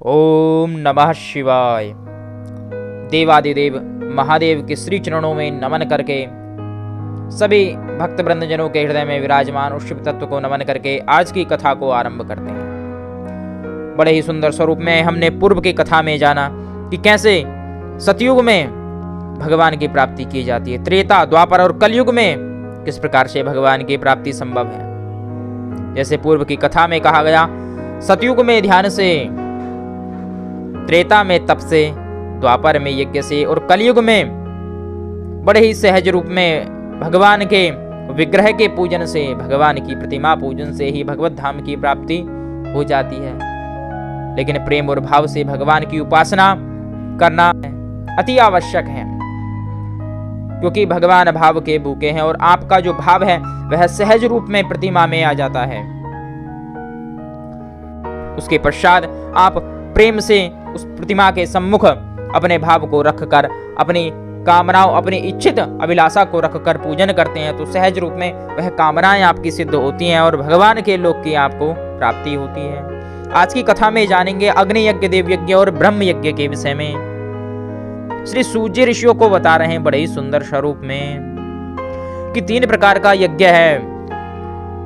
ओम नमः शिवाय। देवादिदेव महादेव के श्री चरणों में नमन करके सभी भक्त वृंदजनों के हृदय में विराजमान उस शिव तत्व को नमन करके आज की कथा को आरंभ करते हैं। बड़े ही सुंदर स्वरूप में हमने पूर्व की कथा में जाना कि कैसे सतयुग में भगवान की प्राप्ति की जाती है, त्रेता द्वापर और कलयुग में किस प्रकार से भगवान की प्राप्ति संभव है। जैसे पूर्व की कथा में कहा गया, सतयुग में ध्यान से, त्रेता में तप से, द्वापर में यज्ञ से और कलयुग में बड़े ही सहज रूप में भगवान के विग्रह के पूजन से, भगवान की प्रतिमा पूजन से ही भगवत धाम की प्राप्ति हो जाती है। लेकिन प्रेम और भाव से भगवान की उपासना करना अति आवश्यक है, क्योंकि भगवान भाव के भूखे हैं और आपका जो भाव है वह सहज रूप में प्रतिमा में आ जाता है। उसके पश्चात आप प्रेम से उस प्रतिमा के सम्मुख अपने भाव को रखकर, अपनी कामनाओं, अपनी इच्छित अभिलाषा को रखकर पूजन करते हैं तो सहज रूप में वह कामनाएं आपकी सिद्ध होती हैं और भगवान के लोक की आपको प्राप्ति होती है। आज की कथा में जानेंगे अग्नि यज्ञ, देव यज्ञ और ब्रह्म यज्ञ के विषय में। श्री सूर्य ऋषियों को बता रहे हैं बड़े ही सुंदर स्वरूप में कि 3 प्रकार का यज्ञ है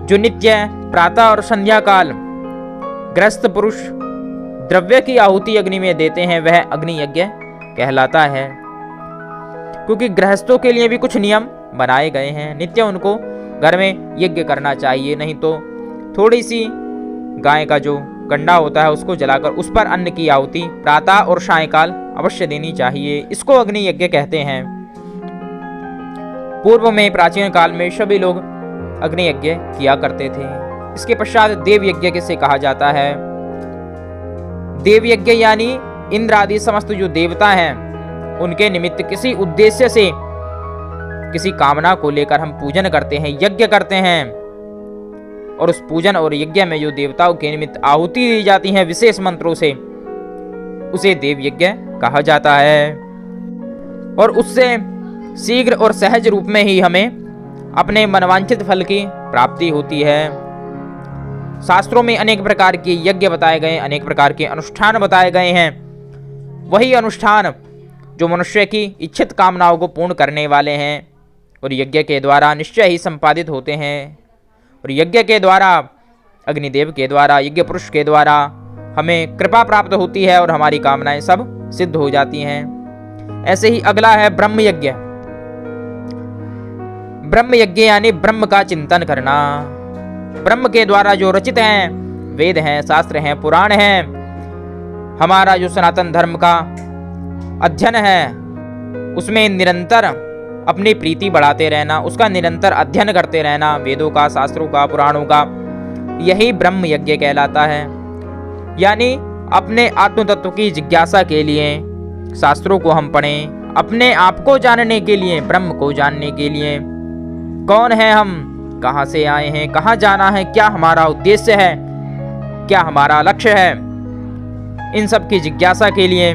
जो नित्य प्रातः और संध्या काल गृहस्थ पुरुष द्रव्य की आहुति अग्नि में देते हैं, वह अग्नि यज्ञ कहलाता है। क्योंकि गृहस्थों के लिए भी कुछ नियम बनाए गए हैं, नित्य उनको घर में यज्ञ करना चाहिए, नहीं तो थोड़ी सी गाय का जो कंडा होता है उसको जलाकर उस पर अन्न की आहुति प्रातः और सायंकाल अवश्य देनी चाहिए। इसको अग्नि यज्ञ कहते हैं। पूर्व में प्राचीन काल में सभी लोग अग्नि यज्ञ किया करते थे। इसके पश्चात देव यज्ञ किसे कहा जाता है। देव यज्ञ यानी इंद्र आदि समस्त जो देवता हैं उनके निमित्त किसी उद्देश्य से, किसी कामना को लेकर हम पूजन करते हैं, यज्ञ करते हैं, और उस पूजन और यज्ञ में जो देवताओं के निमित्त आहुति दी जाती है विशेष मंत्रों से, उसे देव यज्ञ कहा जाता है। और उससे शीघ्र और सहज रूप में ही हमें अपने मनवांछित फल की प्राप्ति होती है। शास्त्रों में अनेक प्रकार के यज्ञ बताए गए, अनेक प्रकार के अनुष्ठान बताए गए हैं। वही अनुष्ठान जो मनुष्य की इच्छित कामनाओं को पूर्ण करने वाले हैं और यज्ञ के द्वारा निश्चय ही संपादित होते हैं। और यज्ञ के द्वारा, अग्निदेव के द्वारा, यज्ञ पुरुष के द्वारा हमें कृपा प्राप्त होती है और हमारी कामनाएं सब सिद्ध हो जाती हैं। ऐसे ही अगला है ब्रह्म यज्ञ। ब्रह्म यज्ञ यानी ब्रह्म का चिंतन करना। ब्रह्म के द्वारा जो रचित हैं, वेद हैं, शास्त्र हैं, पुराण हैं, हमारा जो सनातन धर्म का अध्ययन है उसमें निरंतर अपनी प्रीति बढ़ाते रहना, उसका निरंतर अध्ययन करते रहना, वेदों का, शास्त्रों का, पुराणों का, यही ब्रह्म यज्ञ कहलाता है। यानी अपने आत्म तत्व की जिज्ञासा के लिए शास्त्रों को हम पढ़ें, अपने आप को जानने के लिए, ब्रह्म को जानने के लिए, कौन है हम, कहां से आए हैं, कहां जाना है, क्या हमारा उद्देश्य है, क्या हमारा लक्ष्य है, इन सब की जिज्ञासा के लिए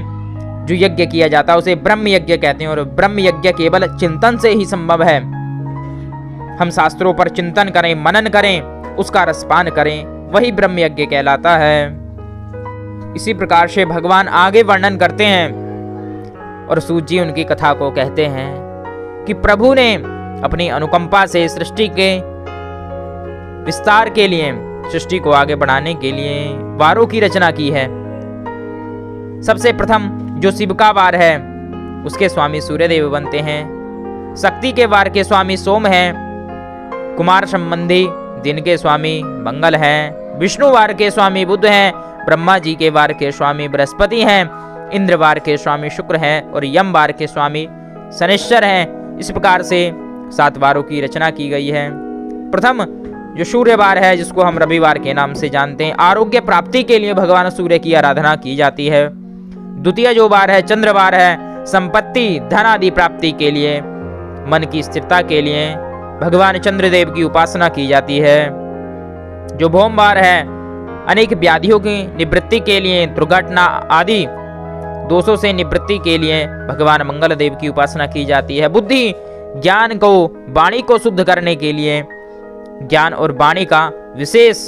जो यज्ञ किया जाता है उसे ब्रह्म यज्ञ कहते हैं। और ब्रह्म यज्ञ केवल चिंतन से ही संभव है। हम शास्त्रों पर चिंतन करें, मनन करें, उसका रसपान करें, वही ब्रह्म यज्ञ कहलाता है। इसी प्रकार से भगवान आगे वर्णन करते हैं और सूत जी उनकी कथा को कहते हैं कि प्रभु ने अपनी अनुकंपा से सृष्टि के विस्तार के लिए, सृष्टि को आगे बढ़ाने के लिए वारों की रचना की है। सबसे प्रथम जो शिव का वार है उसके स्वामी सूर्यदेव बनते हैं। शक्ति के वार के स्वामी सोम हैं। कुमार संबंधी दिन के स्वामी मंगल हैं। विष्णु वार के स्वामी बुध हैं। ब्रह्मा जी के वार के स्वामी बृहस्पति हैं। इंद्र वार के स्वामी शुक्र हैं और यम वार के स्वामी शनिश्चर हैं। इस प्रकार से 7 वारों की रचना की गई है। प्रथम जो सूर्यवार है, जिसको हम रविवार के नाम से जानते हैं, आरोग्य प्राप्ति के लिए भगवान सूर्य की आराधना की जाती है। द्वितीय जो वार है चंद्रवार है, संपत्ति धन आदि प्राप्ति के लिए, मन की स्थिरता के लिए भगवान चंद्रदेव की उपासना की जाती है। जो भौमवार है, अनेक व्याधियों की निवृत्ति के लिए, दुर्घटना आदि दोषों से निवृत्ति के लिए भगवान मंगल देव की उपासना की जाती है। बुद्धि ज्ञान को, वाणी को शुद्ध करने के लिए ज्ञान और वाणी का विशेष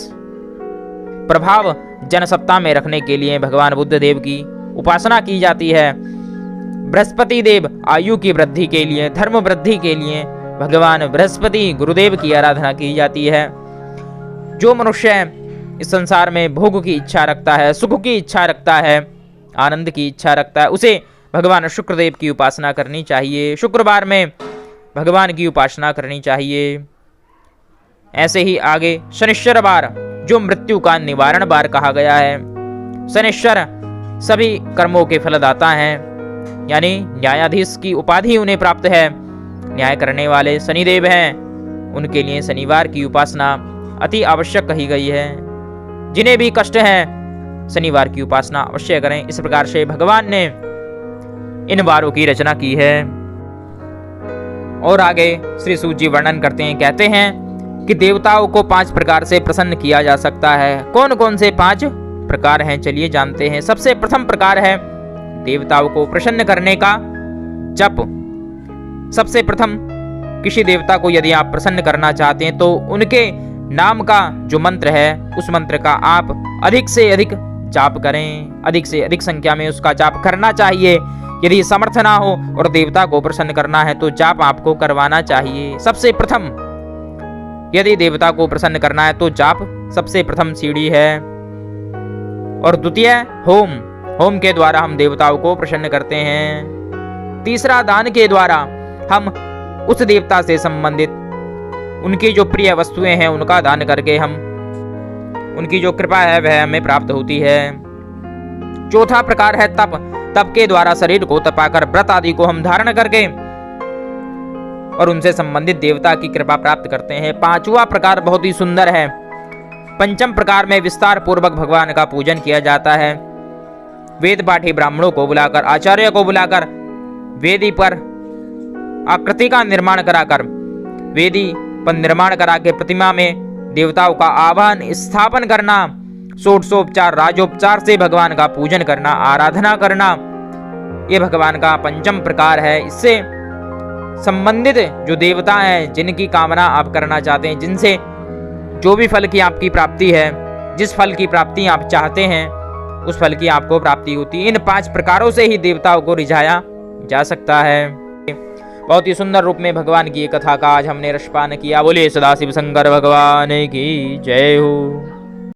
प्रभाव जन सत्ता में रखने के लिए भगवान बुद्ध देव की उपासना की जाती है। बृहस्पति देव आयु की वृद्धि के लिए, धर्म वृद्धि के लिए भगवान बृहस्पति गुरुदेव की आराधना की जाती है। जो मनुष्य इस संसार में भोग की इच्छा रखता है, सुख की इच्छा रखता है, आनंद की इच्छा रखता है, उसे भगवान शुक्रदेव की उपासना करनी चाहिए। शुक्रवार में भगवान की उपासना करनी चाहिए। ऐसे ही आगे शनिश्चरवार, जो मृत्यु का निवारण वार कहा गया है। शनिश्चर सभी कर्मों के फलदाता हैं, यानी न्यायाधीश की उपाधि उन्हें प्राप्त है। न्याय करने वाले शनिदेव हैं, उनके लिए शनिवार की उपासना अति आवश्यक कही गई है। जिन्हें भी कष्ट है शनिवार की उपासना अवश्य करें। इस प्रकार से भगवान ने इन वारों की रचना की है। और आगे श्री सूत जी वर्णन करते हैं, कहते हैं कि देवताओं को 5 प्रकार से प्रसन्न किया जा सकता है। कौन कौन से 5 प्रकार हैं, चलिए जानते हैं। सबसे प्रथम प्रकार है देवताओं को प्रसन्न करने का जप। सबसे प्रथम किसी देवता को यदि आप प्रसन्न करना चाहते हैं तो उनके नाम का जो मंत्र है उस मंत्र का आप अधिक से अधिक जाप करें। अधिक से अधिक संख्या में उसका जाप करना चाहिए। यदि समर्थ ना हो और देवता को प्रसन्न करना है तो जाप आपको करवाना चाहिए। सबसे प्रथम यदि देवता को प्रसन्न करना है तो जाप सबसे प्रथम सीढ़ी है। और द्वितीय होम, होम के द्वारा हम देवताओं को प्रसन्न करते हैं। तीसरा दान के द्वारा हम उस देवता से संबंधित उनकी जो प्रिय वस्तुएं हैं उनका दान करके हम उनकी जो कृपा है वह हमें प्राप्त होती है। चौथा प्रकार है तप। तप के द्वारा शरीर को तपाकर व्रत आदि को हम धारण करके और उनसे संबंधित देवता की कृपा प्राप्त करते हैं। पांचवा प्रकार बहुत ही सुंदर है। पंचम प्रकार में विस्तार पूर्वक भगवान का पूजन किया जाता है। वेद पाठी ब्राह्मणों को बुलाकर, आचार्य को बुलाकर वेदी पर आकृति का निर्माण कराकर, वेदी पर निर्माण करा के प्रतिमा में देवताओं का आवाहन स्थापन करना, षोडशोपचार राजोपचार से भगवान का पूजन करना, आराधना करना, ये भगवान का पंचम प्रकार है। इससे संबंधित जो देवता हैं जिनकी कामना आप करना चाहते हैं, जिनसे जो भी फल की आपकी प्राप्ति है, जिस फल की प्राप्ति आप चाहते हैं उस फल की आपको प्राप्ति होती है। इन 5 प्रकारों से ही देवताओं को रिझाया जा सकता है। बहुत ही सुंदर रूप में भगवान की कथा का आज हमने रसपान किया। बोलिए सदाशिव शंकर भगवान की जय हो।